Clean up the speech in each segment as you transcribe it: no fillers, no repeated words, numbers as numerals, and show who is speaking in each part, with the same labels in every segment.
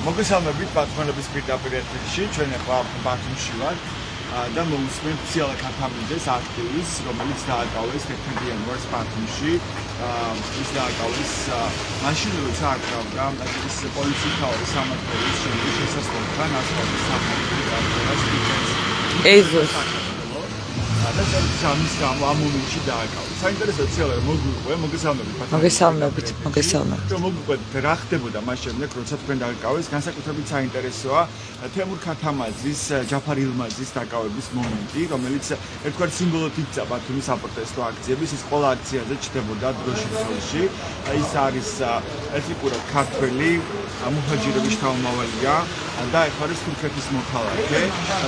Speaker 1: მოგესალმებით ბათუმელების პირდაპირ ეთერში, ჩვენ ახლა ბათუმში ვართ და მოვუსმენთ ციალა ქათამიძეს აქტივის, რომელიც დააკავეს თეთრიანვარს ბათუმში. ის დააკავეს მაშინ როცა აკრავდა ის პოლიციის თავის სამართლის შესასრულთან ასწავლის სამართლის
Speaker 2: ეზოს
Speaker 1: და სამის გამო ამ მომენტში დააკავეს. საინტერესო ციალა მოგვიყვე,
Speaker 2: მოგესალმებით.
Speaker 1: მოგვიყვეთ რა ხდებოდა მას შემდეგ, როცა თქვენ დააკავეს, განსაკუთრებით საინტერესოა თემურ ქათამაძის, ჯაფარ ილმაზის დაკავების მომენტი, რომელიც ერთგვარ სიმბოლოდ იქცა ბათუმის საპროტესტო აქციების, ის ყველა აქციაზე ჩნდებოდა დროშის როლში. ის არის ეთნიკურად ქართველი, მუჰაჯირების შთამომავალია და ეხლა არის თურქეთის მოქალაქე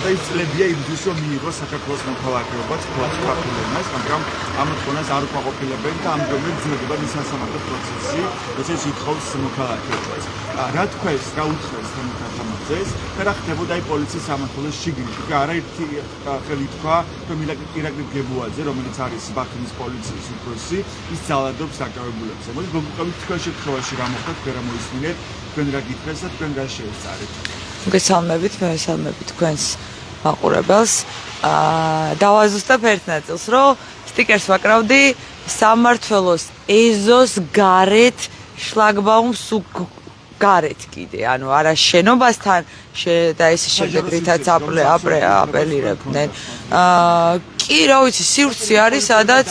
Speaker 1: და ის წლებია იმისთვის, რომ მიიღოს საქართველოს მოქალაქეობაც ქართველებმა, მაგრამ ამ თქონას არ უკმაყოფილებენ და ამგვარად ძლებდება მის სასამართლო პროცესი, როცა ითხოვს მოქალაქეობას. რა თქვეს, რა უთხრეს თემურ ქათამაძეს და რა ხდებოდა აი პოლიციის სამართლის შიგნით? არაერთი ხელი თქვა, რომ ირაკლი გებუაძე, რომელიც არის ბათუმის პოლიციის უფროსი, ის ძალადობს დაკავებულებს. მოდი გვიყვებით თქვენ შემთხვევაში რა მოხდა, თქვენ რა მოისმინეთ, თქვენ რა გითხრეს და თქვენ რა შეესწარეთ.
Speaker 2: მოგესალმებით, თქვენს მაყურებელს. დავაზუსტებ ერთ ნაწილს, რომ სტიკერს ვაკრავდი სამმართველოს ეზოს გარეთ შლაგბაუმს გარეთ კიდე, ანუ არა შენობასთან და ესე შემდეგ რითაც აპელირებდნენ. კი, რა ვიცი, სივრცე არის, სადაც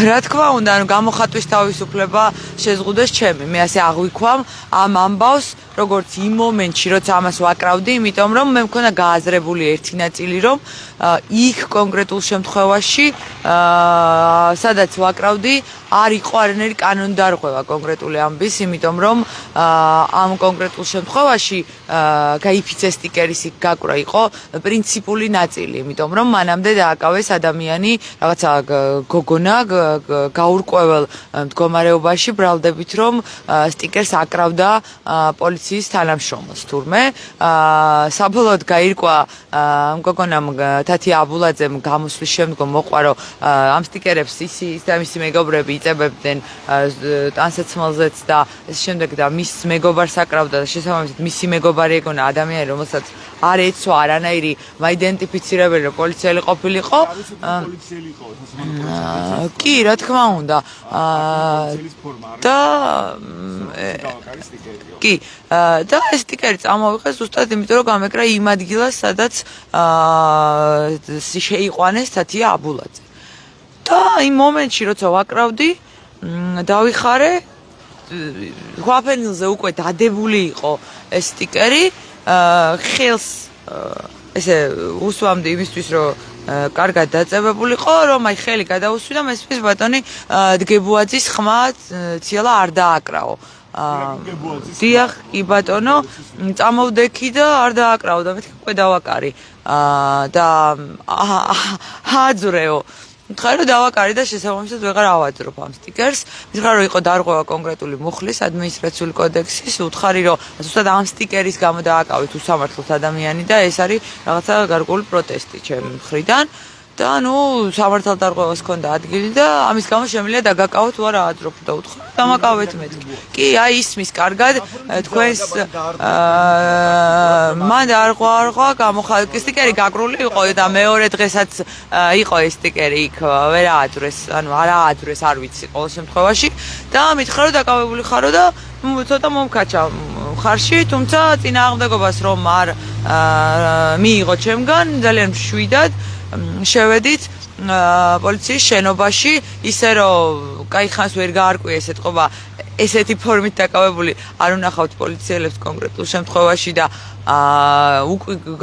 Speaker 2: რა თქმა უნდა, ანუ გამოხატვის თავისუფლება შეზღუდეს ჩემი. მე ასე აღვიქვამ ამ ამბავს, როგორც იმ მომენტში, როცა ამას ვაკრავდი, იმიტომ რომ მე მქონდა გააზრებული ერთი ნაწილი, რომ იქ კონკრეტულ შემთხვევაში, სადაც ვაკრავდი, არ იყო არანაირი კანონდარღვევა კონკრეტული ამბის, იმიტომ რომ ამ კონკრეტულ შემთხვევაში გაიფიცე სტიკერის გაკვრა იყო პრინციპული ნაწილი, იმიტომ რომ მანამდე დააკავეს ადამიანი რაღაცა გოგონა გაურკვეველ მდგომარეობაში ბრალდებით, რომ სტიკერს აკრავდა პოლიციის თანამშრომელს თურმე. საბოლოოდ გაირკვა გოგონამ თათი აბულაძემ გამოსვლის შემდგომ მოყვა, რომ ამ სტიკერებს ის და მისი მეგობრები იწებებდნენ ტანსაცმელზეც და ეს შემდეგ და მის მეგობარს აკრავდა და შესაბამისად მისი მეგობარი ეგონა ადამიანი, რომელსაც არ ეცვა არანაირი მაიდენტიფიცირებელი რომ პოლიციელი ყოფილიყო. კი, რა თქმა უნდა. და კი, და ეს სტიკერი წამოვიღეს ზუსტად იმიტომ რომ გამეკრა იმ ადგილას, სადაც შეიყვანეს თათია აბულაძე. და იმ მომენტში როცა ვაკრავდი, დავიხარე, ღვაფენილზე უკვე დადებული იყო ეს სტიკერი, ხელს ესე უსვამდი იმისთვის, რომ კარგად დაწებებულიყო, რომ აი ხელი გადაუსვი და მესმის ბატონი დგებუაძის ხმა ციალა არ დააკრავო. დიახ, კი ბატონო, წამოვდექი და არ დააკრავო და მეთქი უკვე დავაკარი და აძვრეო. მითხარი რომ დავაკარი და შესაბამისად ვეღარ ავაძრობ ამ სტიკერს. მითხარი რომ იყო დარღვევა კონკრეტული მუხლის ადმინისტრაციული კოდექსის, უთხარი რომ ზუსტად ამ სტიკერის გამო დააკავით უსამართლოდ ადამიანი და ეს არის რაღაცა გარკვეული პროტესტი ჩემი მხრიდან. და ნუ სამართალ დარღვევას ჰქონდა ადგილი და ამის გამო შემიძლია დაგაკავოთ თუ არა აძრობ და უთხრა დამაკავეთ მეთქი. კი, აი ისმის კარგად თქვენს მან არღვა გამოხატე სტიკერი გაკრული იყო და მეორე დღესაც იყო ეს სტიკერი იქ ვერ ააძრეს, ანუ არ ააძრეს, არ ვიცი ყოველ შემთხვევაში და მითხრა რომ დაკავებული ხარო და ცოტა მომკაჩა ხარში, თუმცა წინააღმდეგობას რომ არ მიიღო ჩემგან ძალიან მშვიდად შევედით პოლიციის შენობაში, ისე რომ კაი ხანს ვერ გაარკვია ეს ეთყობა ესეთი ფორმით დაკავებული არ უნახავთ პოლიციელებს კონკრეტულ შემთხვევაში და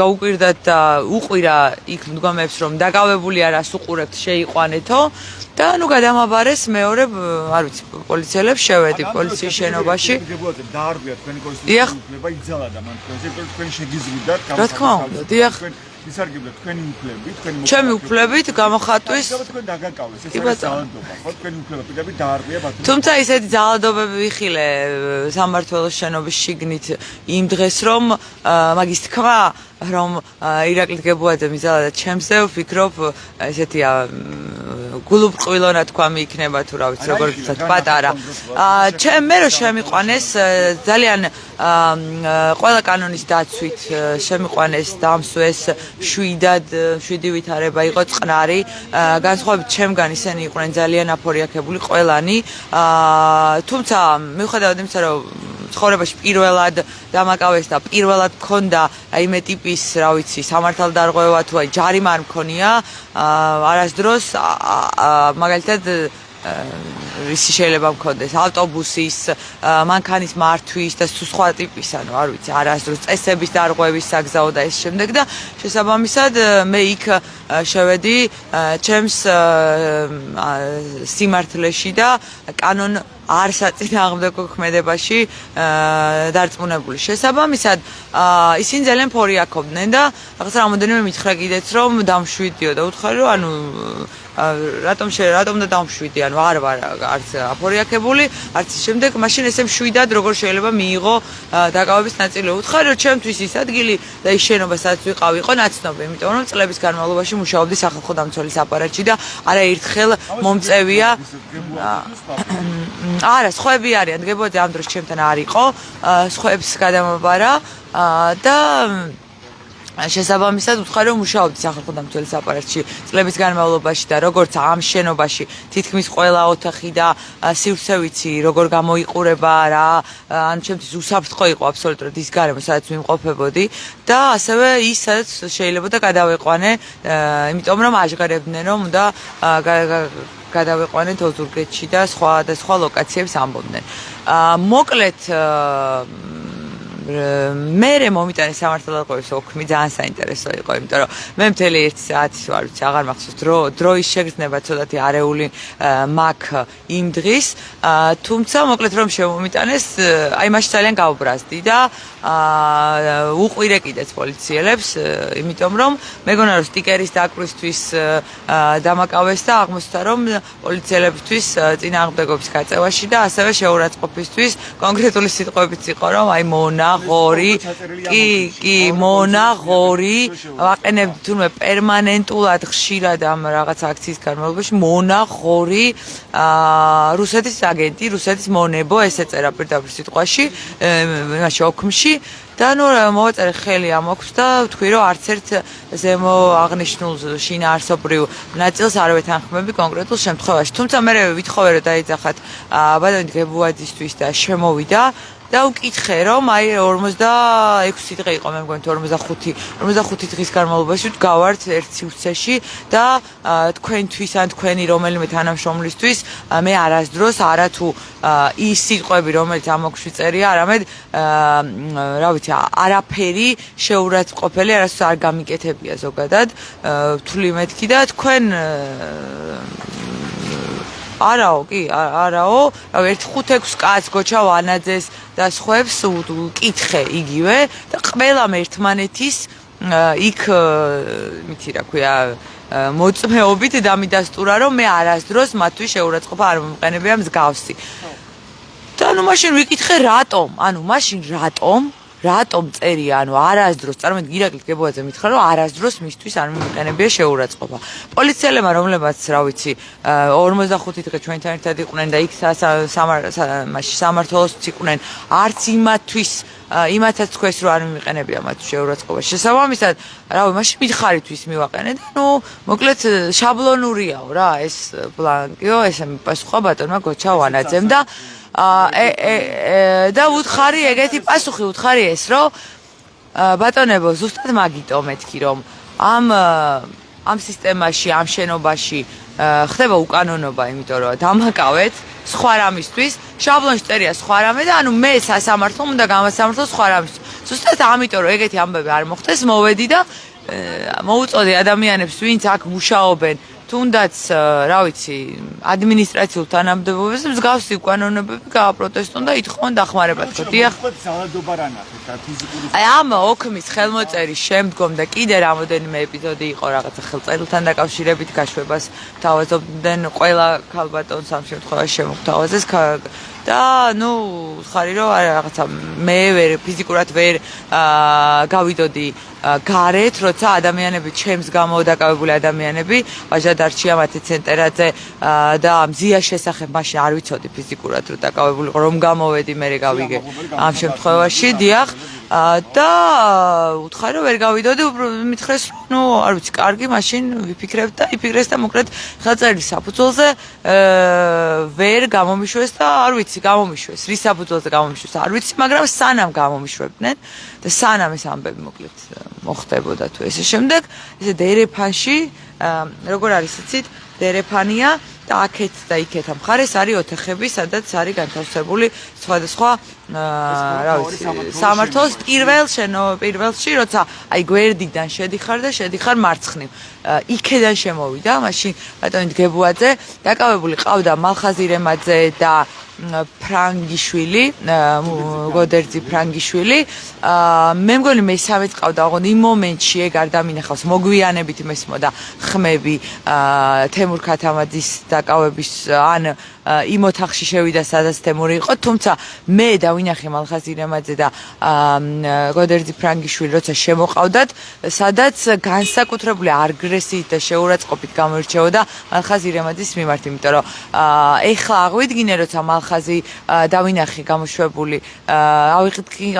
Speaker 2: გაუკვირდათ და უყვირა იქ მდგომებს რომ დაკავებული არას უყურებთ შეიყვანეთო და ნუ გადამაბარეს მეორე არ ვიცი პოლიციელებს შევედი პოლიციის შენობაში.
Speaker 1: დაარღვია თქვენი კონსტიტუციური იგზალა და მან თქვენ შეგიზღვიდათ
Speaker 2: რა თქმა უნდა, დიახ.
Speaker 1: ისარგებლეთ თქვენი უფლებით,
Speaker 2: ჩემი უფლებით გამოხატვის.
Speaker 1: თქვენ დაგაკავეს, ეს არის ძალადობა, ხო? თქვენი უფლებები დაარღვია ბათუმში.
Speaker 2: თუმცა ისეთი ძალადობები ვიხილე სამმართველოს შენობის შიგნით იმ დღეს, რომ მაგის თქმა რომ ირაკლი გებუაძე მიზალად ჩემზე ვფიქრობ ესეთია გულუბრყვილონა თქვა მიიქნება თუ რა ვიცი როგორ ვთქვათ პატარა მე რო შემიყვანეს ძალიან ყველა კანონის დაცვით შემიყვანეს დამსვეს 7 ვითარება იყო წყნარი განსხვავებით ჩემგან ისინი იყვნენ ძალიან აფორიაქებული ყველანი თუმცა მიუხედავად იმისა რომ ცხოვრებაში პირველად დამაკავეს და პირველად მქონდა აიმე ტიპის რა ვიცი სამართალდარღვევა თუ აი ჯარიმა არ მქონია არასდროს მაგალითად ისი შეიძლება მქონდეს ავტობუსის მანქანის მართვის და სხვა ტიპის ანუ არ ვიცი არასდროს წესების დარღვევის საგზაო და ეს შემდეგ და შესაბამისად მე იქ შევედი ჩემს სიმართლეში და კანონ არ საწინააღმდეგო ქმედებაში დარწმუნებული შესაბამისად ისინი ძალიან ფორიაქობდნენ და რაღაც რამოდენიმე მითხრა კიდეც რომ დამშვიდიო და უთხარი რომ ანუ რატომ და დამშვიდი ანუ არ ვარ არც აფორიაქებული არც შემდეგ მაშინ ესე მშვიდად როგორ შეიძლება მიიღო დაკავების ნაწილი უთხარი რომ ჩემთვის ის ადგილი და ის შენობა სადაც ვიყავ იყო ნაცნობი იმიტომ რომ წლების განმავლობაში მუშაობდი სახალხო დამცველის აპარატში და არაერთხელ მომწევია არა სხვები არიან გებოძე ამ დროს ჩემთან არ იყო სხვებს გადამაბარა და შესაბამისად ვთქვი რომ მუშაობდი სახალხო დამცველის აპარატში წლების განმავლობაში და როგორც ამ შენობაში თითქმის ყველა ოთახი და სივრცე ვიცი როგორ გამოიყურება რა ან ჩემთვის უსაფრთხო იყო აბსოლუტურად ის გარემო სადაც ვიმყოფებოდი და ასევე ის სადაც შეიძლება და გადავეყვანე იმიტომ რომ აჟღერებდნენ რომ უნდა გადავეყვანეთ ოზურგეთში და სხვა ლოკაციებს ამბობდნენ მოკლედ მე მომიტანეს სამართალდარღვევის ოქმი ძალიან საინტერესო იყო, იმიტომ რომ მე მთელი 1 საათის არ ვიცი, აღარ მახსოვს დროის შეგრძნება ცოტათი არეული მაქვს იმ დღის, თუმცა მოკლედ რომ შემომიტანეს, აი მაშინ ძალიან გავბრაზდი და უყვირე კიდეც პოლიციელებს, იმიტომ რომ მეგონა რომ სტიკერის დაკვრისთვის დამაკავეს და აღმოჩნდა რომ პოლიციელებისთვის წინააღმდეგობის გაწევაში და ასევე შეურაცხყოფისთვის კონკრეტული სიტყვებიც იყო რომ აი მონა ღორი კი მონაღორი ვაყენებდი თუნდაც პერმანენტულად ხშირად ამ რაღაც აქციის განმავლობაში მონაღორი რუსეთის აგენტი რუსეთის მონებო ეს ეწერა პირდაპირ სიტყვაში იმაში ოქმში და ნუ მოვაწერე ხელი ამ ოქმს და ვთქვი რომ არც ერთ ზემო აღნიშნულ შინაარსობრივ ნაწილს არ ვეთანხმები კონკრეტულ შემთხვევაში თუმცა მე ვითხოვე რომ დაიძახათ ბატონი გებუაძისთვის და შემოვიდა და უკითხე რომ აი 46 დღე იყო მე მგონი 45 დღის განმავლობაში გავართ ერთ სივრცეში და თქვენთვის ან თქვენი რომელიმე თანამშრომლისთვის მე არასდროს არათუ ის სიტყვები რომელიც ამ ოქმში წერია არამედ რა ვიცი არაფერი შეურაცხყოფელი არასდროს არ გამიკეთებია ზოგადად ვთვლი მეთქი და თქვენ არაო კი არაო ერთ 5-6 კაცს გოჩა ვანაძეს და სხვებს უკითხე იგივე და ყველამ ერთმანეთის იქ მითი რა ქვია მოწმეობით დამიდასტურა რომ მე არასდროს მათთვის შეურაცხყოფა არ მომყენებია მსგავსი და ნუ მაშინ ვიკითხე რატომ წერია ანუ არასდროს წარმოიდგინე ირაკლი გებუაძე მითხრა რომ არასდროს მისთვის არ მიმყენებია შეურაცხყოფა პოლიციელებმა რომლებაც რა ვიცი 45 დღე ჩვენთან ერთად იყვნენ და იქ სამართლოსიც იყვნენ არც იმათაც თქვეს რომ არ მიმიყენებია მათ შეურაცხყოფა შესაბამისად რავი მაშინ მითხარით მივაყენე და ნუ მოკლედ შაბლონურიაო რა ეს ბლანკიო ესე პასუხა ბატონმა გოჩა ვანაძემ და და უთხარი ეგეთი პასუხი უთხარი ეს რომ ბატონებო ზუსტად მაგიტო მეთქი რომ ამ სისტემაში ამ შენობაში ხდება უკანონობა იმიტომ რომ დამაკავეთ სხვა რამისთვის შაბლონში წერია სხვა რამე და ანუ მე სასამართლომ უნდა გამასამართლო სხვა რამისთვის ზუსტად ამიტომ რომ ეგეთი ამბები არ მოხდეს მოვედი და მოუწოდი ადამიანებს ვინც აქ მუშაობენ თუნდაც რა ვიცი ადმინისტრაციულ თანამდებობებზე მსგავსი უკანონოებები გააპროტესტონ და ითხოვონ დახმარებას დიახ აი ამ ოქმის ხელმოწერის შემდგომ და კიდე რამოდენიმე ეპიზოდი იყო რაღაცა ხელწერილთან დაკავშირებით გაშვებას თავაზობდნენ ყველა ქალბატონს ამ შემთხვევაში შემოგთავაზეს და ნუ ხარი რომ რაღაცა მე ვერ ფიზიკურად ვერ გავიდოდი გარეთ, როცა ადამიანები ჩემს გამო დაკავებული ადამიანები ვაჟადარჩია მათი ცენტერაძე და მზია შესახებ მაშინ არ ვიცოდი ფიზიკურად რომ დაკავებული რომ გამოვედი მე გავიგე ამ შემთხვევაში დიახ და უთხარი რომ ვერ გავიდოდი მითხრეს ნუ არ ვიცი კარგი მაშინ ვიფიქრებ და იფიქრეს და მოკლედ ხელწერის საფუძველზე ვერ გამომიშვეს და არ ვიცი გამომიშვეს რის საფუძველზე გამომიშვეს არ ვიცი მაგრამ სანამ გამომიშვებდნენ და სანამ ეს ამბები მოკლედ მოხდებოდა თუ ესე შემდეგ ესე დერეფანში როგორ არის იცით დერეფანია და აქეთ და იქეთ ამ მხარეს არის ოთახები სადაც არის განთავსებული სხვადასხვა რა ვიცი სამართოს პირველში როცა აი გვერდიდან შედიხარ და შედიხარ მარცხნივ იქედან შემოვიდა მაშინ ბატონი დგებუაძე დაკავებული ყავდა მალხაზი რემაძე და ფრანგიშვილი გოდერძი ფრანგიშვილი მე მგონი მესამეც ყავდა ოღონდ იმ მომენტში ეგ არ დამინახავს მოგვიანებით მესმოდა ხმები თემურ ქათამაძის დაკავების ან იმ ოთახში შევიდა სადაც თემური იყო თუმცა მე დავინახე მალხაზი რემაძე და გოდერძი ფრანგიშვილი როცა შემოყავდათ სადაც განსაკუთრებული აგრესიით და შეურაცხყოფით გამოირჩეოდა მალხაზი რემაძის მიმართ იმიტომ რომ ეხლა აღვიდგინე როცა მალხაზი დავინახე გამოშვებული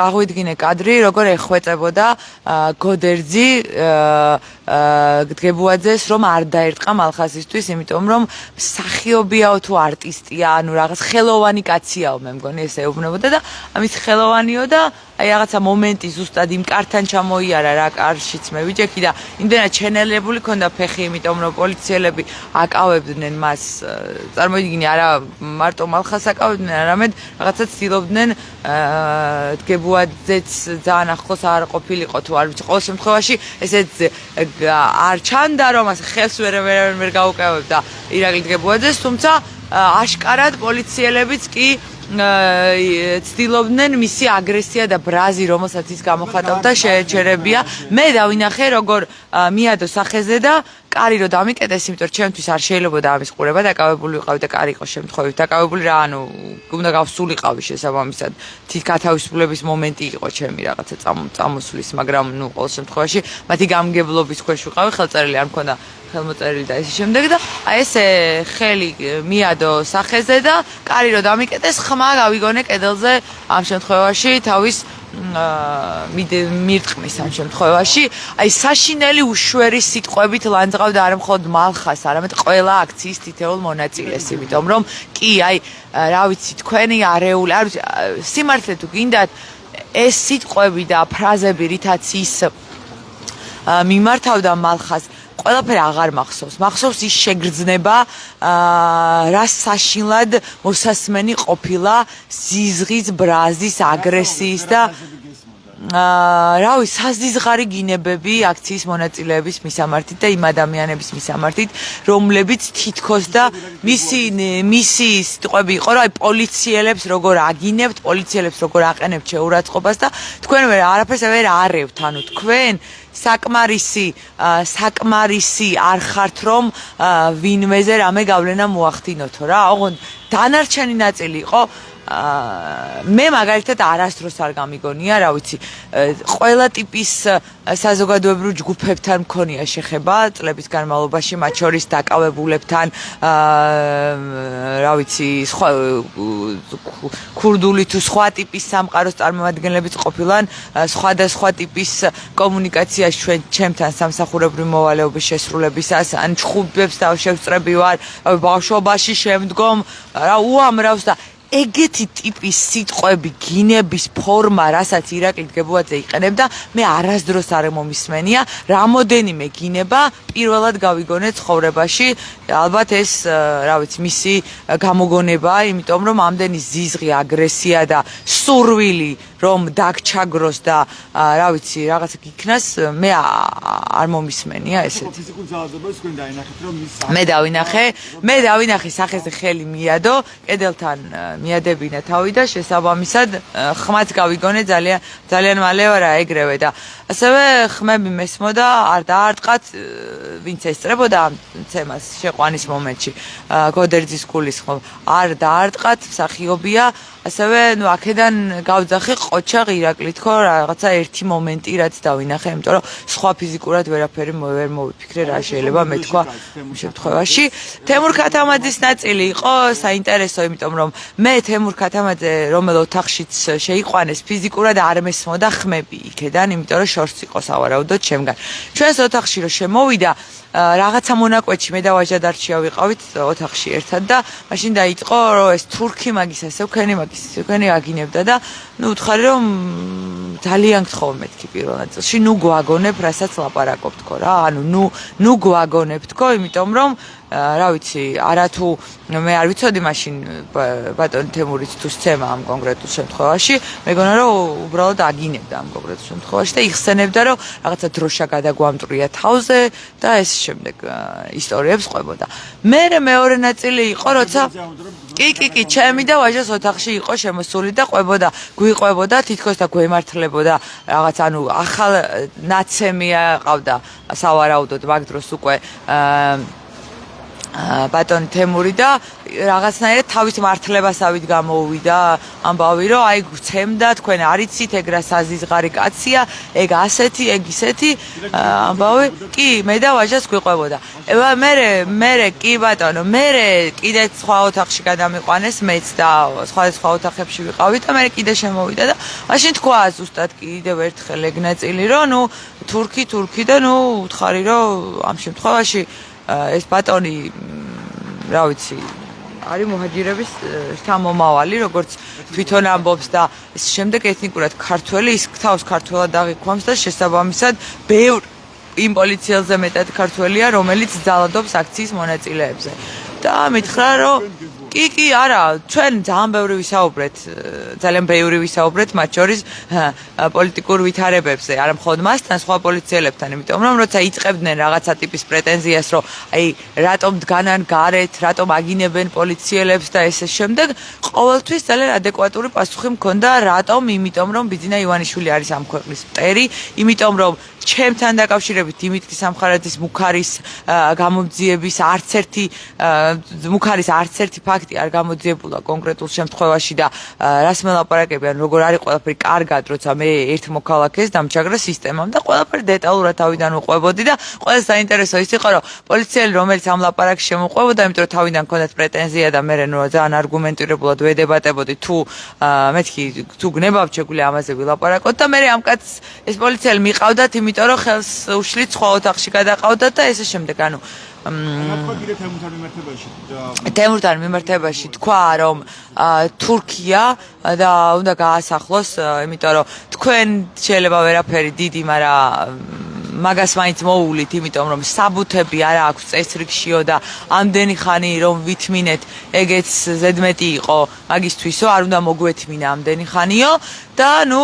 Speaker 2: აღვიდგინე კადრი როგორ ეხვეწებოდა გოდერძი დგებუაძეს რომ არ დაერტყა მალხაზისთვის იმიტომ რომ მსახიობიაო თუ არტისტია ანუ რაღაც ხელოვანი კაციაო მე მგონი ესე ეუბნებოდა და ამის ხელოვანიო და აი რაღაცა მომენტი ზუსტად იმ კართან ჩამოიარა რა კარშიც მე ვიჯექი და იმდენად ჩენელებული ქონდა ფეხი იმიტომ რომ პოლიციელები აკავებდნენ მას წარმოიდგინე არა მარტო მალხას აკავებდნენ არამედ რაღაცა ცდილობდნენ დგებუაძეც ძალიან ახლოს არ ყოფილიყო თუ არ ვიცი ყოველ შემთხვევაში ესე არ ჩანდა რომ ასე ხელს ვერ გაუკევებდა ირაკლი დგებუაძეს თუმცა აშკარად პოლიციელებიც კი ცდილობდნენ მისი აგრესია და ბრაზი რომელსაც ის გამოხატავდა შეეჩერებია მე დავინახე როგორ მიადო სახეზე და კარი რო დამიკეტეს იმიტომ რომ ჩემთვის არ შეიძლებოდა ამის ყურება დაკავებული ვიყავი და კარი იყო შემთხვევით დაკავებული რა ანუ უნდა გავსულიყავი შესაბამისად თით გათავისუფლების მომენტი იყო ჩემი რაღაცა წამოსვლის მაგრამ ნუ ყოველ შემთხვევაში მათი გამგებლობის ქვეშ ვიყავი ხელწერილი არ მქონდა ხელმოწერილი და ესე შემდეგ და აი ესე ხელი მიადო სახეზე და კარი რო დამიკეტეს ხმა გავიგონე კედელზე ამ შემთხვევაში თავის მირტყმის ამ შემთხვევაში აი საშინელი უშვერი სიტყვებით ლანძღავდა არა მხოლოდ მალხას არამედ ყველა აქციის თითოეულ მონაწილეს იმიტომ რომ კი აი რა ვიცი თქვენი არეული არ ვიცი სიმართლე თუ გინდათ ეს სიტყვები და ფრაზები რითაც ის მიმართავდა მალხას ყველაფერი აღარ მახსოვს ის შეგრძნება რა საშინლად მოსასმენი ყოფილა ზიზღის ბრაზის აგრესიის და რავი საზიზღარი გინებები აქციის მონაწილეების მისამართით და იმ ადამიანების მისამართით რომლებიც თითქოს და მისი სიტყვები იყო რომ აი პოლიციელებს როგორ აგინებთ პოლიციელებს როგორ აყენებთ შეურაცხყოფას და თქვენ არაფერს ვერ არევთ ანუ თქვენ საკმარისი არ ხართ რომ ვინმეზე რამე გავლენა მოახდინოთო რა ოღონდ დანარჩენი ნაწილი იყო მე მაგალითად არასდროს არ გამიგონია რა ვიცი ყველა ტიპის საზოგადოებრივ ჯგუფებთან მქონია შეხება წლების განმავლობაში მათ შორის დაკავებულებთან რა ვიცი სხვა ქურდული თუ სხვა ტიპის სამყაროს წარმომადგენლებიც ყოფილან სხვადასხვა ტიპის კომუნიკაციაში ჩემთან სამსახურებრივ მოვალეობის შესრულებისას ან ჩხუბებს დავშევწრები ვარ ბავშვობაში შემდგომ რა უამრავს და ეგეთი ტიპის სიტყვები გინების ფორმა რასაც ირაკლი დგებუაძე იყენებდა მე არასდროს არ მომისმენია რამოდენიმე გინება პირველად გავიგონე ცხოვრებაში ალბათ ეს რა ვიცი მისი გამოგონებაა იმიტომ რომ ამდენი ზიზღი აგრესია და სურვილი რომ დაგჩაგროს და რა ვიცი რაღაცა გიქნას მე არ მომისმენია ესეთი
Speaker 1: ფიზიკურ ძალადობას თქვენ დაინახეთ რომ
Speaker 2: მე დავინახე სახეზე ხელი მიადო კედელთან მიადებინა თავი და შესაბამისად ხმაც გავიგონე ძალიან მალე ვარა ეგრევე და ასევე ხმები მესმოდა არ დაარტყათ ვინც ესწრებოდა ამ თემას შეყვანის მომენტში გოდერძის გულის ხმ არ დაარტყათ მსახიობია ასევე აქედან გავძახი ყოჩაღ ირაკლი თქო რაღაცა ერთი მომენტი რაც დავინახე იმიტომ რომ სხვა ფიზიკურად ვერაფერი ვერ მოვიფიქრე რა შეიძლება მეთქვა შემთხვევაში თემურ ქათამაძის ნაწილი იყო საინტერესო იმიტომ რომ მე თემურ ქათამაძე რომელ ოთახშიც შეიყვანეს ფიზიკურად არ მესმოდა ხმები იქედან იმიტომ რომ შორს იყო სავარაუდოდ ჩემგან ჩვენს ოთახში რომ შემოვიდა რაღაცა მონაკვეთში მე და ვაჟადარჩია ვიყავით ოთახში ერთად და მაშინ დაიწყო რომ ეს თურქი მაგის ასე ვქენი აგინებდა და ნუ უთხარი რომ ძალიან გთხოვ მეთქი პირველ ნაწილში ნუ გვაგონებ რასაც ლაპარაკობ თქო რა ანუ ნუ გვაგონებ თქო იმიტომ რომ რა ვიცი არათუ მე არ ვიცოდი მაშინ ბატონი თემურიც თუ სცემა ამ კონკრეტულ შემთხვევაში მეგონა რომ უბრალოდ აგინებდა ამ კონკრეტულ შემთხვევაში და იხსენებდა რომ რაღაცა დროშა გადაგვამტრია თავზე და ეს შემდეგ ისტორიებს ყვებოდა მე მეორე ნაწილი იყო როცა კი ჩემი და ვაჟას ოთახში იყო შემოსული და ყვებოდა გვიყვებოდა თითქოს და გვემართლებოდა რაღაც ანუ ახალ ნაცემი აყავდა სავარაუდოდ მაგ დროს უკვე ბატონი თემური და რაღაცნაირად თავის მართლებასავით გამოუვიდა ამბავი რომ აი გცემდა თქვენ არიცით ეგ რა საზიზღარი კაცია ეგ ასეთი ეგ ისეთი ამბავი კი მე და ვაჟას გვიყვებოდა მე კი ბატონო მე კიდე სხვა ოთახში გადამიყვანეს მეც და სხვა ოთახებში ვიყავით და მე კიდე შემოვიდა და მაშინ თქვა ზუსტად კიდევ ერთხელ ეგ ნაწილი რომ ნუ თურქი და ნუ უთხარი რომ ამ შემთხვევაში ეს ბატონი რა ვიცი არის მუჰაჯირების შთამომავალი როგორც თვითონ ამბობს და ეს შემდეგ ეთნიკურად ქართველი ის თავს ქართველად აღიქვამს და შესაბამისად ბევრ იმ პოლიციელზე მეტად ქართველია რომელიც ძალადობს აქციის მონაწილეებზე და მითხრა რომ კი არა ჩვენ ძალიან ბევრი ვისაუბრეთ მათ შორის პოლიტიკურ ვითარებებზე არა მხოლოდ მასთან სხვა პოლიციელებთან იმიტომ რომ როცა იწყებდნენ რაღაცა ტიპის პრეტენზიას რომ აი რატომ დგანან გარეთ რატომ აგინებენ პოლიციელებს და ესე შემდეგ ყოველთვის ძალიან ადეკვატური პასუხი მქონდა რატომ იმიტომ რომ ბიძინა ივანიშვილი არის ამ ქვეყნის მტერი იმიტომ რომ ჩემთან დაკავშირებით დიმიტრი სამხარაძის მუქარის გამოძიების არც ერთი ფაქტი არ გამოძიებულა კონკრეტულ შემთხვევაში და რას მელაპარაკებიან როგორ არის ყველაფერი კარგად როცა მე ერთ მოქალაქეს დამჩაგრა სისტემამ და ყველაფერი დეტალურად თავიდან უყვებოდი და ყველა საინტერესო ის იყო რომ პოლიციელი რომელიც ამ ლაპარაკს შემოყვებოდა იმიტომ რომ თავიდან ჰქონდათ პრეტენზია და მე ძალიან არგუმენტირებულად ვედებატებოდი თუ მეთქი თუ გნებავთ შეგვიძლია ამაზე ვილაპარაკოთ და მე ამ კაცს ეს პოლიციელი მიყავდათ იმიტომ რომ ხელს უშლით სხვა ოთახში გადაყავდათ და ესე შემდეგ ანუ თემურთან მიმართებაში თქვა რომ თურქია და უნდა გაასახლოს იმიტომ რომ თქვენ შეიძლება ვერაფერი დიდი მაგრამ მაგას მაინც მოუვლით იმიტომ რომ საბუთები არა აქვს წესრიგშიო და ამდენი ხანი რომ ვითმინეთ ეგეც ზედმეტი იყო მაგისთვისო არ უნდა მოგვეთმინა ამდენი ხანიო და ნუ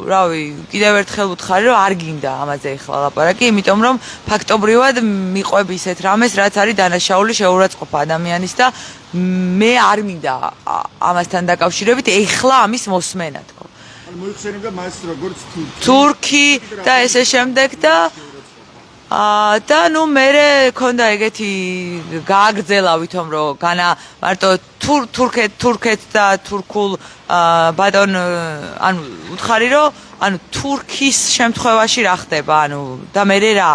Speaker 2: რავი კიდევ ერთხელ ვუთხარი რომ არ გინდა ამაზე ეხლა ლაპარაკი იმიტომ რომ ფაქტობრივად მიყვები ისეთ რამეს რაც არის დანაშაული შეურაცხყოფა ადამიანის და მე არ მინდა ამასთან დაკავშირებით ეხლა ამის მოსმენა თქო
Speaker 1: მოიხსენებდა მას როგორც
Speaker 2: თურქი და ესე შემდეგ და ნუ მე ქონდა ეგეთი გააგრძელა ვითომ რომ განა მარტო თურქეთ და თურქულ ბატონ ანუ უთხარი რომ ანუ თურქის შემთხვევაში რა ხდება ანუ და მე რა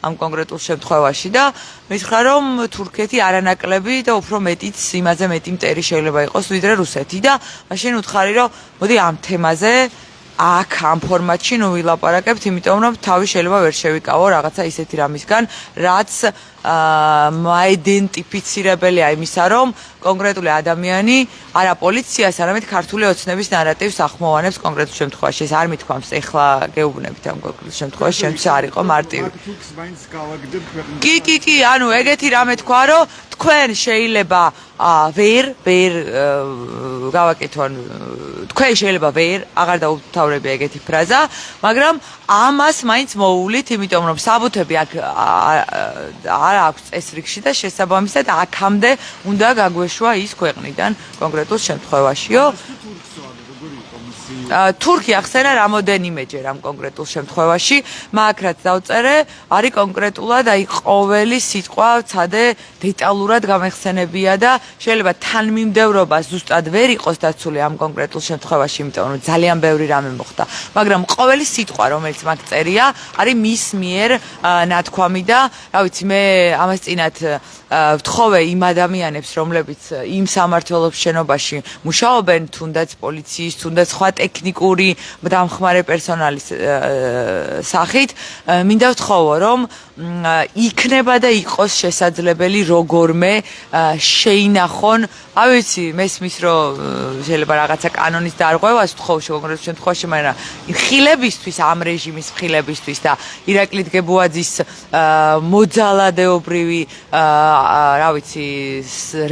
Speaker 2: ამ კონკრეტულ შემთხვევაში და მითხრა რომ თურქეთი არანაკლები და უფრო მეტიც იმაზე მეტი მტერი შეიძლება იყოს ვიდრე რუსეთი და მაშინ უთხარი რომ მოდი ამ თემაზე აქ ამ ფორმატში ნუ ვილაპარაკებთ იმიტომ რომ თავი შეიძლება ვერ შევიკავო რაღაცა ისეთი რამისგან რაც მაიდენტიფიცირებელია იმისა რომ კონკრეტული ადამიანი არა პოლიციას არამედ ქართული ოცნების ნარატივს ახმოვანებს კონკრეტულ შემთხვევაში ეს არ მithქვამს ეხლა გეუბნებით ამ კონკრეტულ შემთხვევაში შემთხვევაში არ იყო მარტივი კი ანუ ეგეთი რამე თქვა რომ თქვენ შეიძლება ვერ გავაკეთონ თქვენ შეიძლება აღარ დაუთავრებია ეგეთი ფრაზა, მაგრამ ამას მაინც მოუვლით, იმიტომ რომ საბუთები აქ არ აქვს წესრიგში და შესაბამისად აქამდე უნდა გაგვეშვა ის ქვეყნიდან კონკრეტულ შემთხვევაშიო. თურქი ახსენა რამოდენიმეჯერ ამ კონკრეტულ შემთხვევაში, მაგ რაც დავწერე, არის კონკრეტულად აი ყოველი სიტყვა ცადე დეტალურად გამეხსენებია და შეიძლება თანმიმდევრობა ზუსტად ვერ იყოს დაცული ამ კონკრეტულ შემთხვევაში, იმიტომ რომ ძალიან ბევრი რამე მოხდა, მაგრამ ყოველი სიტყვა, რომელიც მაგ წერია, არის მის მიერ ნათქვამი და, რა ვიცი, მე ამას წინათ ვთხოვე იმ ადამიანებს, რომლებიც იმ სამმართველოს შენობაში მუშაობენ, თუნდაც პოლიციის, თუნდაც სხვა ტექნიკური დამხმარე პერსონალის სახით, მინდა ვთხოვო, რომ იქნება და იყოს შესაძლებელი როგორმე შეინახონ, არ ვიცი, მესმის რომ შეიძლება რაღაცა კანონის დარღვევას ვთხოვ კონკრეტულ შემთხვევაში, მაგრამ ხილებისთვის, ამ რეჟიმის ხილებისთვის და ირაკლი დგებუაძის მოძალადეობრივი რა ვიცი,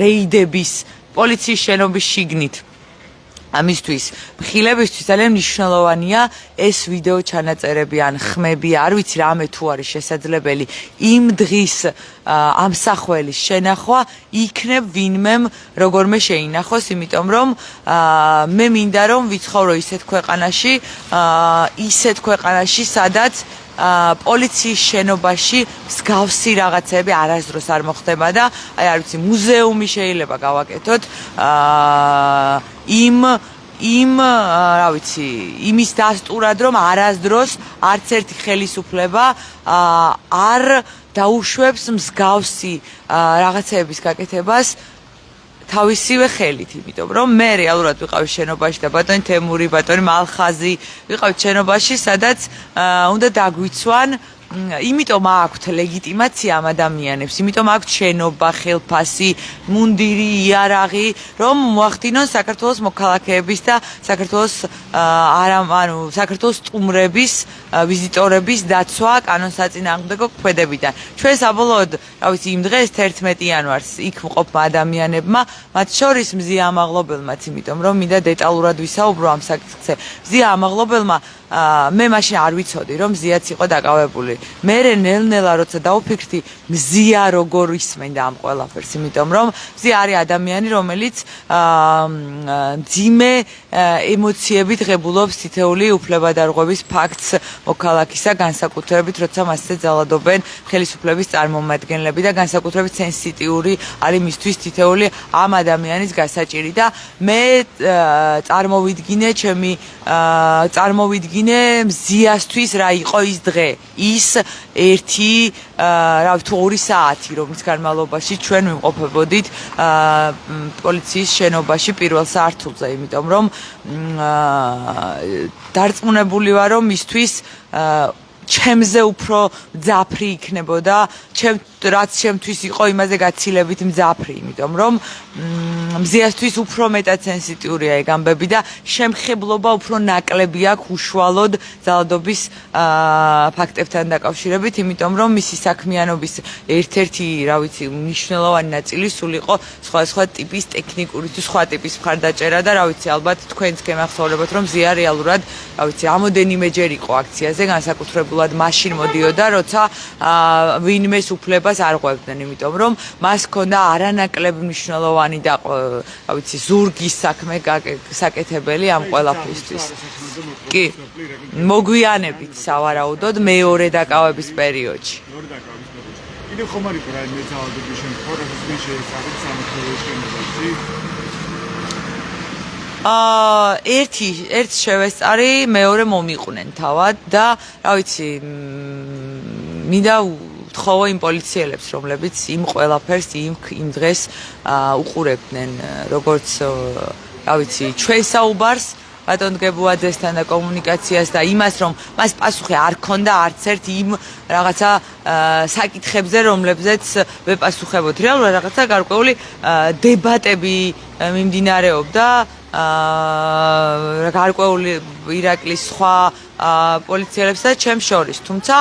Speaker 2: რეიდების პოლიციის შენობის შიგნით ამისთვის მხილებისთვის ძალიან მნიშვნელოვანია ეს ვიდეო ჩანაწერები ან ხმები, არ ვიცი რამე თუ არის შესაძლებელი იმ დღის ამსახველის შენახვა იქნებ ვინმემ როგორმე შეინახოს, იმიტომ რომ მე მინდა რომ ვიცხოვრო ისეთ ქვეყანაში, სადაც პოლიციის შენობაში მსგავსი რაღაცები არასდროს არ მოხდება და აი არ ვიცი, მუზეუმი შეიძლება გავაკეთოთ რა ვიცი, იმის დასტურად, რომ არასდროს არც ერთი ხელისუფლება არ დაუშვებს მსგავსი რაღაცების გაკეთებას თავისივე ხელით, იმიტომ რომ მე რეალურად ვიყავი შენობაში და ბატონი თემური, ბატონი მალხაზი ვიყავით შენობაში, სადაც უნდა დაგვიცვან, იმიტომ აქვთ ლეგიტიმაცია ამ ადამიანებს, იმიტომ აქვთ შენობა, ხელფასი, მუნდირი, იარაღი, რომ მოახდინონ საქართველოს მოქალაქეების და საქართველოს სტუმრების, ვიზიტორების დაცვა კანონსაწინააღმდეგო ქმედებიდან. ჩვენ საბოლოოდ, რა ვიცი, იმ დღეს 11 იანვარს იქ მყოფმა ადამიანებმა, მათ შორის მზია ამაღლობელმაც, იმიტომ რომ მინდა დეტალურად ვისაუბრო ამ საკითხზე. მზია ამაღლობელმა მე მაშინ არ ვიცოდი, რომ მზიაც იყო დაკავებული. მე ნელ-ნელა როცა დავფიქრდი, მზია როგორ ისმენდა ამ ყველაფერს, იმიტომ რომ მზია არის ადამიანი, რომელიც მძიმე ემოციებით ღებულობს თითეული უფლებადარღვევის ფაქტს მოქალაქისა, განსაკუთრებით, როცა მასზე ძალადობენ ხელისუფლების წარმომადგენლები და განსაკუთრებით სენსიტიური არის მისთვის თითეული ამ ადამიანის გასაჭირი და მე წარმოვიდგინე მზიასთვის რა იყო ის დღე, ის 2 საათი, რომლის განმავლობაში ჩვენ ვიმყოფებოდით პოლიციის შენობაში პირველ სართულზე, იმიტომ რომ დარწმუნებული ვარ, რომ მისთვის ჩემზე უფრო მძაფრი იქნებოდა, რაც ჩემთვის იყო იმაზე გაცილებით მძაფრი, იმიტომ რომ მზიასთვის უფრო მეტად სენსიტიურია ეგ ამბები და შემხებლობა უფრო ნაკლები აქვს უშუალოდ ძალადობის ფაქტებთან დაკავშირებით, იმიტომ რომ მისი საქმიანობის ერთ-ერთი, რა ვიცი, მნიშვნელოვანი ნაწილი სულ იყო სხვადასხვა ტიპის ტექნიკური თუ სხვა ტიპის მხარდაჭერა და რა ვიცი, ალბათ თქვენც გემახსოვრებათ, რომ მზია რეალურად, რა ვიცი, რამოდენიმეჯერ იყო აქციაზე, განსაკუთრებულად მაშინ მოდიოდა, როცა ვინმეს უფლებას არ ყვებდნენ, იმიტომ რომ მას ჰქონდა არანაკლებ მნიშვნელოვანი და რა ვიცი, ზურგის საქმე საკეთებელი ამ ყველაფრისთვის. კი, მოგვიანებით სავარაუდოდ მეორე დაკავების პერიოდში.
Speaker 1: კიდევ ხომ არის რაიმე ძალადობის შემთხვევა, რომელიც შეესაბამება სამართლის შენობაში? ერთ შევესწარი, მეორე მომიყვნენ თავად და რა ვიცი, მინდა ვთხოვო იმ პოლიციელებს, რომლებიც იმ ყველაფერს იმ დღეს უყურებდნენ, როგორც რა ვიცი, ჩვენ საუბარს ბატონ დგებუაძესთან და კომუნიკაციას და იმას, რომ მას პასუხი არ ქონდა არც ერთ იმ რაღაცა საკითხებზე, რომლებზეც ვეპასუხებოთ. რეალურად რაღაცა გარკვეული დებატები მიმდინარეობდა გარკვეული ირაკლის სხვა პოლიციელებსა და ჩემს შორის, თუმცა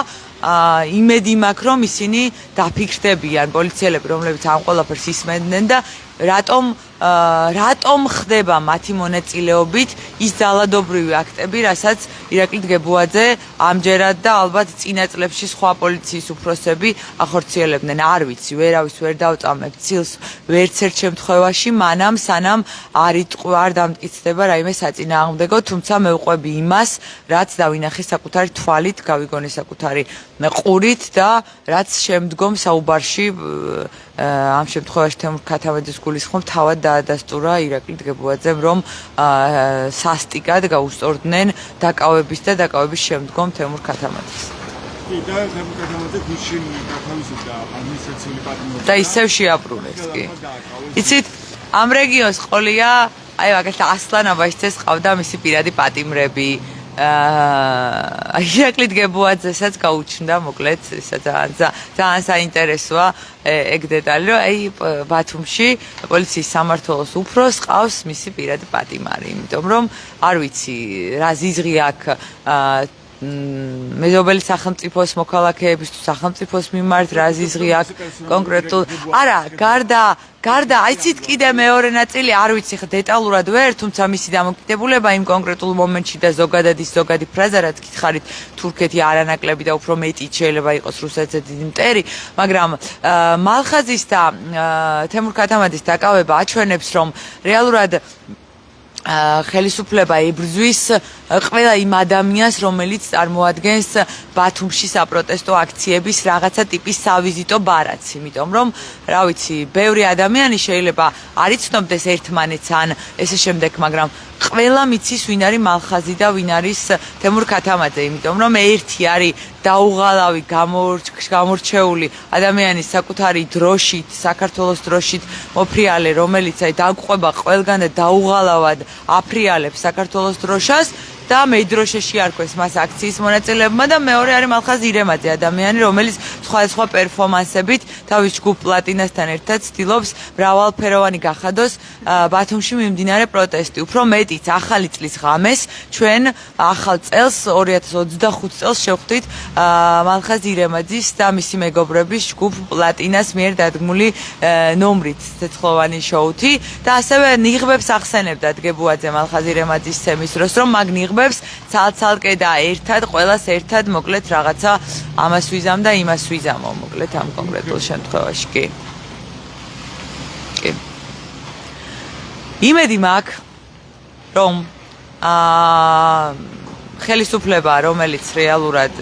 Speaker 1: იმედი მაქვს, რომ ისინი დაფიქრდებიან, პოლიციელები, რომლებიც ამ ყველაფერს ისმენდნენ და რატომ
Speaker 2: რატომ ხდება მათი მონაწილეობით ის ძალადობრივი აქტები, რასაც ირაკლი დგებუაძე ამჯერად და ალბათ წინა წლებში სხვა პოლიციის უფროსები ახორციელებდნენ. არ ვიცი, ვერავის ვერ დავწამებ ცილს ვერც ერთ შემთხვევაში, მანამ სანამ არ დამტკიცდება რაიმე საწინააღმდეგო, თუმცა მე ვყვები იმას, რაც დავინახე საკუთარი თვალით, გავიგონე საკუთარი ყურით და რაც შემდგომ საუბარში ამ შემთხვევაში თემურ ქათამაძის გულისხმობ თავად დაადასტურა ირაკლი დგებუაძემ, რომ სასტიკად გაუსწორდნენ დაკავების და დაკავების შემდგომ თემურ ქათამაძეს.
Speaker 1: და თემურ ქათამაძე გუშინ გათავისუფლდა ადმინისტრაციული პატიმრობით.
Speaker 2: და ისევ შეაბრუნეს კი. იცით, ამ რეგიონს ყოლია, აი მაგალითად ასლან აბაშიძეს ყავდა მისი პირადი პატიმრები. ირაკლი დგებუაძესაც გაუჩნდა მოკლედ, ისა ძალიან საინტერესოა ეგ დეტალი, რომ აი ბათუმში პოლიციის სამმართველოს უფროს ყავს მისი პირადი პატიმარი, იმიტომ რომ არ ვიცი რა ზიზღი აქვს მეზობელი სახელმწიფოს მოქალაქეების თუ სახელმწიფოს მიმართ რა ზიზღი აქვს კონკრეტულ არა გარდა აიცით კიდე მეორე ნაწილი არ ვიცი ხა დეტალურად ვერ, თუმცა მისი დამოკიდებულება იმ კონკრეტულ მომენტში და ზოგადად ის ზოგადი ფრაზა რაც გითხარით თურქეთი არანაკლები და უფრო მეტი შეიძლება იყოს რუსეთზე დიდი მტერი, მაგრამ მალხაზის და თემურ ქათამაძის დაკავება აჩვენებს, რომ რეალურად ხელისუფლება ებრძვის ყველა იმ ადამიანს, რომელიც წარმოადგენს ბათუმში საპროტესტო აქციების რაღაცა ტიპის სავიზიტო ბარათს, იმიტომ რომ, რა ვიცი, ბევრი ადამიანი შეიძლება არ იცნობდეს ერთმანეთს ან ესე შემდეგ, მაგრამ ყველა მიცის ვინ არის მალხაზი და ვინ არის თემურ ქათამაძე, იმიტომ რომ ერთი არის დაუღალავი გამორჩეული ადამიანის საკუთარი დროშით, საქართველოს დროშით მოფრიალე, რომელიც აი დაგყვება ყველგან და დაუღალავად აფრიალებს საქართველოს დროშას და მედროშეში არქვეს მას აქციის მონაწილეებმა და მეორე არის მალხაზ ირემაძე, ადამიანი, რომელიც სხვადასხვა პერფორმანსებით თავის ჯგუფ პლატინასთან ერთად ცდილობს მრავალფეროვანი გახადოს ბათუმში მიმდინარე პროტესტი. უფრო მეტიც, ახალი წლის ღამეს ჩვენ ახალ წელს 2025 წელს შევხვდით მალხაზ ირემაძის და მისი მეგობრების ჯგუფ პლატინას მიერ დადგმული ნომრით ცეცხლოვანი შოუთი და ასევე ნიღბებს ახსენებდა დგებუაძე მალხაზ ირემაძის ცემის დროს, რომ მაგ ნიღბებს ცალ-ცალკე და ერთად ყველას ერთად მოკლედ რაღაცა ამას ვიზამ და იმას ვიზამო მოკლედ ამ კონკრეტულ შემთხვევაში კი. იმედი მაქვს, რომ ხელისუფლება, რომელიც რეალურად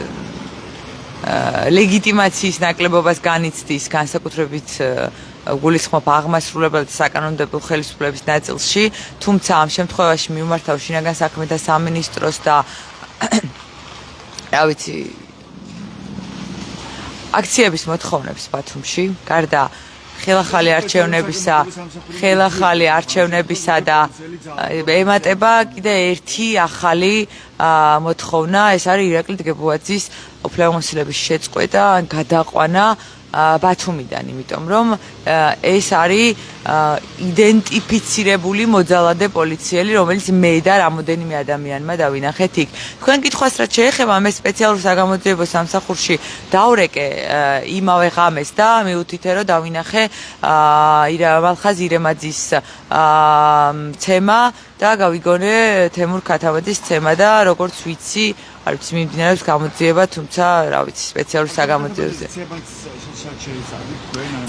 Speaker 2: ლეგიტიმაციის ნაკლებობას განიცდის განსაკუთრებით გულისხმობ აღმასრულებელ და საკანონმდებლო ხელისუფლების ნაწილში, თუმცა ამ შემთხვევაში მიმართავ შინაგან საქმეთა სამინისტროს და რა ვიცი აქციების მოთხოვნებს ბათუმში, გარდა ხელახალი არჩევნებისა და ემატება კიდე ერთი ახალი მოთხოვნა, ეს არის ირაკლი დგებუაძის უფლებამოსილების შეწყვეტა ან გადაყვანა ბათუმიდან, იმიტომ რომ ეს არის იდენტიფიცირებული მოძალადე პოლიციელი, რომელიც მე და რამოდენიმე ადამიანმა დავინახეთ იქ. თქვენ კითხვას რაც შეეხება, მე სპეციალურ საგამოძიებო სამსახურში დავრეკე იმავე ღამეს და მიუთითე, რომ დავინახე მალხაზ ირემაძის ცემა და გავიგონე თემურ ქათამაძის ცემა და როგორც ვიცი, არ ვიცი მიმდინარეობს გამოძიება, თუმცა რა ვიცი სპეციალურ საგამოძიებაზე.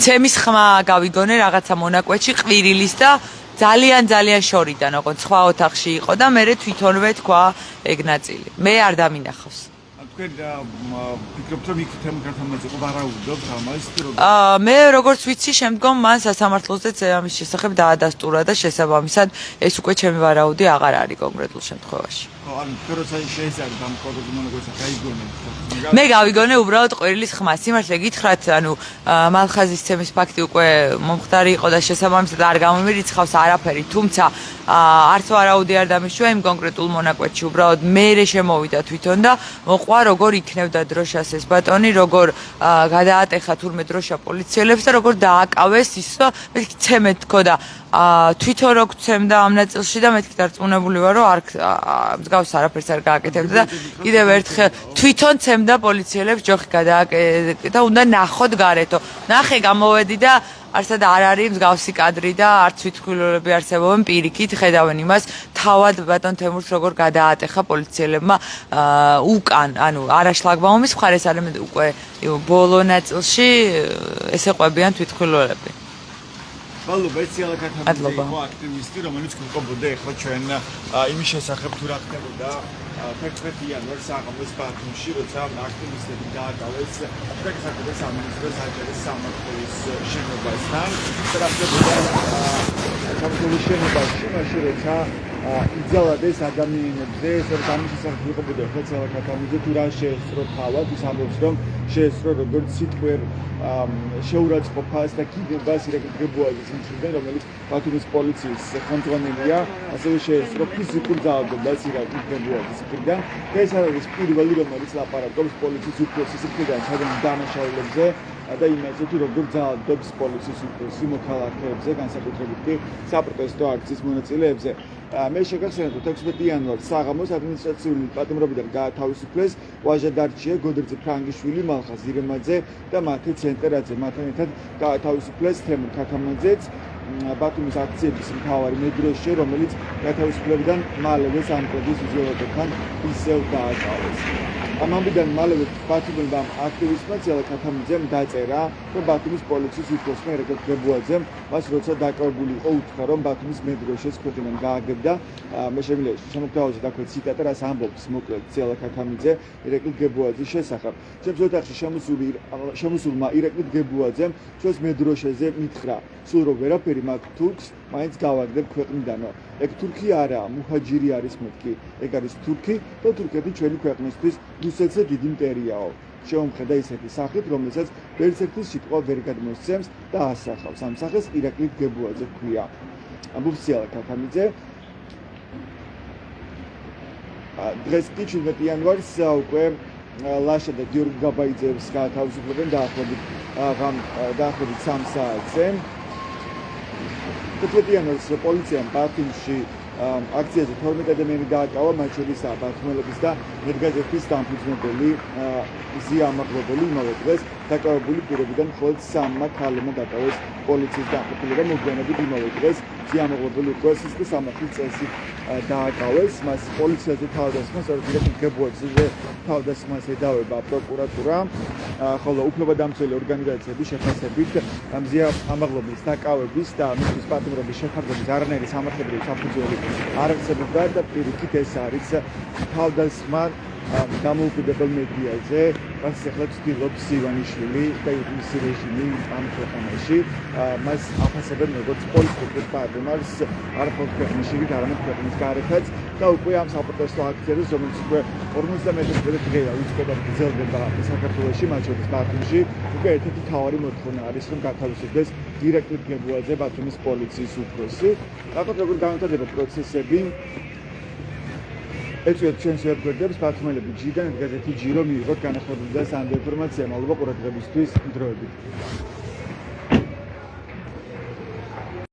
Speaker 2: ცემის ხმა გავიგონე რაღაცა მონაკვეთში ყვირილის და ძალიან შორიდან, ოღონდ სხვა ოთახში იყო და მე თვითონვე თქვა ეგ ნაწილი. მე არ დამინახავს.
Speaker 1: თქვენ ფიქრობთ, რომ იქ თემურ ქათამაძე ვარაუდობთ ამას?
Speaker 2: მე როგორც ვიცი, შემდგომ მან სასამართლოზე ამის შესახებ დაადასტურა და შესაბამისად ეს უკვე ჩემი ვარაუდი აღარ არის კონკრეტულ შემთხვევაში.
Speaker 1: ანუ როცა შეიძლება ამ კონკრეტულ მონაკვეთს გაიგონებთ.
Speaker 2: მე გავიგონე უბრალოდ ყვირილის ხმა. სიმართლე გითხრათ, ანუ მალხაზის ცემის ფაქტი უკვე მომხდარი იყო და შესაბამისად არ გამომირიცხავს არაფერი, თუმცა არც ვარაუდი არ დამიშვა იმ კონკრეტულ მონაკვეთში, უბრალოდ მე შემოვიდა თვითონ და მოყვა როგორ იქნებდა დროშას ეს ბატონი, როგორ გადაატეხა თურმე დროშა პოლიციელებს და როგორ დააკავეს ის მეთქი ცემეთ თქო და თვითონ რო გცემდა ამ ნაწილში და მეთქი დარწმუნებული ვარ, რომ არ მსგავს არაფერს არ გააკეთებდა და კიდევ ერთხელ თვითონ ცემდა პოლიციელებს ჯოხი გადააკეთა და უნდა ნახოთ გარეთო. ნახე გამოვედი და არსად არ არის მსგავსი კადრი და არც თვითმკვლელობები არსებობენ პირიქით ხედავენ იმას თავად ბატონ თემურს როგორ გადაატეხა პოლიციელებმა უკან ანუ არა შლაგბაუმის მხარეს არამედ უკვე ბოლო ნაწილში ესე ყვებიან თვითმკვლელობები
Speaker 1: მადლობა ეციალა ქათამიძე იყო აქტივისტი რომელიც გვიყვებოდა ახლა ჩვენ იმის შესახებ თუ რა ხდებოდა 11 იანვარს საღამოს ბათუმში როცა აქტივისტები დააკავეს პრესაკუთრების სამინისტროს საჯარო სამართლის შენობასთან და ხდებოდა სამართლის შენობაში მაშინ როცა იძალადეს ადამიანებზე ეს ამის შესახებ გვიყვებოდა ეციალა ქათამიძე თუ რა შეესწრო თავად ის ამბობს რომ შეესწრო როგორც სიტყვერ შეურაცხყოფას და კიდებას ირეკრებუაზის მხრიდან რომელიც ბათუმის პოლიციის ხელმძღვანელია ასევე შეესწრო ფიზიკურ ძალადობას ირეკრებუაზის მხრიდან ეს არის პირველი რომელიც ლაპარაკობს პოლიციის უფროსის მხრიდან სადღაც დამნაშაველებზე და იმაზე თუ როგორ ძალადობს პოლიციის უფროსი მოქალაქეებზე განსაკუთრებით კი საპროტესტო აქციის მონაწილეებზე მე შეგახსენებთ 16 იანვარს საღამოს ადმინისტრაციული პატიმრობიდან გაათავისუფლეს ვაჟა დარჩია გოდერძე ფრანგიშვილი მალხაზ ირემაძე და მათე ცენტერაძე მათთან ერთად გაათავისუფლეს თემურ ქათამაძეც ბათუმის აქციების მთავარი მედროშე რომელიც გათავისუფლებიდან მალევე სამყაროს უზიაროებთან ისევ დააკავეს ამამდან მალევე ბათუმელმა აქტივისტმა ციალა ქათამიძემ დაწერა რომ ბათუმის პოლიციის უფროსმა ერეკა გრებუაძემ მას როცა დაკავებული იყო უთხრა რომ ბათუმის მედროშეს ქვეყნიდან გააგებდა მე შემიძლია შემოგთავაზო დაქვე ციტატა რაც ამბობს მოკლედ ციალა ქათამიძე ერეკა გრებუაძის შესახებ ჩემს ოთახში შემოსულმა ერეკა გრებუაძემ ჩვენს მედროშეზე მითხრა სულ რომ ვერაფერი მაქვს თურქს მაინც გავაგდებ ქვეყნიდანო ეგ თურქი არაა მუჰაჯირი არის მეთქი ეგ არის თურქი და თურქეთი ჩვენი ქვეყნისთვის რუსეთზე დიდი მტერიაო შეუმხედა ისეთი სახით რომელსაც ვერცერთი სიტყვა ვერ გადმოსცემს და ასახავს ამ სახეს ირაკლი გებუაძე ქვია ამბობს ციალა ქათამიძე დღეს 17 იანვარს უკვე ლაშა და გიორგი გაბაიძეებს გაათავისუფლებენ დაახლოებით 3 საათზე 11 იანვარს პოლიციამ ბათუმში აქციაზე 12 ადამიანი დააკავა, მათ შორისაა ბათუმელების და მედგაზეთის დამფუძნებელი ზია ამაღლებელი იმავე დღეს დაკავებული პირებიდან მხოლოდ 3 ქალებმა დაკავეს პოლიციის დამხმარე მოგვიანებით იმავე დღეს ზია ამაღლებელი უყურესის და სამართლის წესით დააკავეს, მას პოლიციაზე თავდასხმას გებუაძეზე თავდასხმას ედავება პროკურატურა, ხოლო უფლებადამცველი ორგანიზაციების შეფასებით ზია ამაღლების დაკავების და მისთვის პატიმრობის შეხარდების არანაირი სამართლებრივი საფუძველი არ არსებობდა და პირიქით ეს არის თავდასხმა დამოუკიდებელ მედიაზე, რაც ახლა ცდილობს ივანიშვილი და მისი რეჟიმი ამ ქვეყანაში მას აფასებენ როგორც პოლიტიკურ პარტნიორს არა მხოლოდ ქვეყნის არამედ ქვეყნის გარეთაც და უკვე ამ საპროტესტო აქციაზე რომელიც უკვე 51 დღეა უწყება გრძელდება საქართველოში მათ შორის ბათუმში უკვე ერთ-ერთი მთავარი მოთხოვნა არის რომ გათავისუფლდეს ირაკლი გებუაძე ბათუმის პოლიციის უფროსი ახლა როგორ განვითარდება პროცესები ეცვიეთ ჩვენს ვებგვერდებს ბათუმელები ჯიდან გაზეთი ჯირო მიიღოთ განახორციელოს ამ ინფორმაცია მადლობა ყურადღებისთვის დროებით